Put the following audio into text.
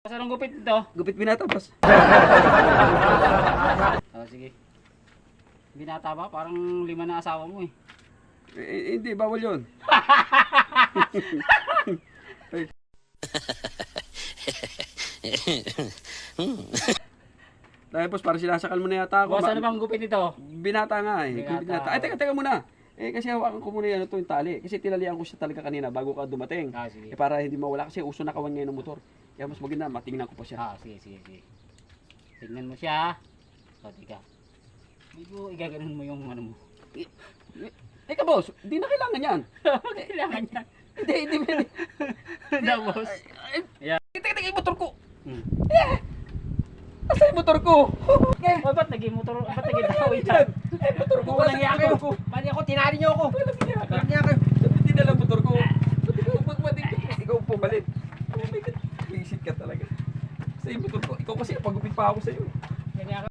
Saan ang gupit ito? Gupit binata, boss. Oh, sige. Binata ba? Parang 5 na asawa mo eh. Hindi, bawal yun. Dahil boss, parang sinasakal mo na yata ako. Boss, ano bang gupit nito? Binata nga eh. Binata. Ay, teka muna. Kasi hawakan ko muna yan ito yung tali. Kasi tinalian ko siya talaga kanina bago ka dumating. Sige. Para hindi mawala kasi uso na kawan ngayon ng motor. Kaya mas maganda, matingnan ko pa siya. Sige. Tingnan mo siya. O, tika. Medyo igaganon mo yung ano mo. Teka boss, di na kailangan yan. Kailangan niya. Hindi. Na, boss. Teka, yung motor ko. Hmm. Asa yung motor ko? Oh, ba't naging motor? Ba't naging dawit yan? Motor ko, Unang asa yako. yung motor ko? Mali ako, tinali niyo ako. Walang niya kayo. Hindi na lang motor ko. Ikaw pumalit. Oh my God. Visit ka talaga. Sa yung motor ko. Ikaw kasi pagupit pa ako sa'yo. Ganyan ako.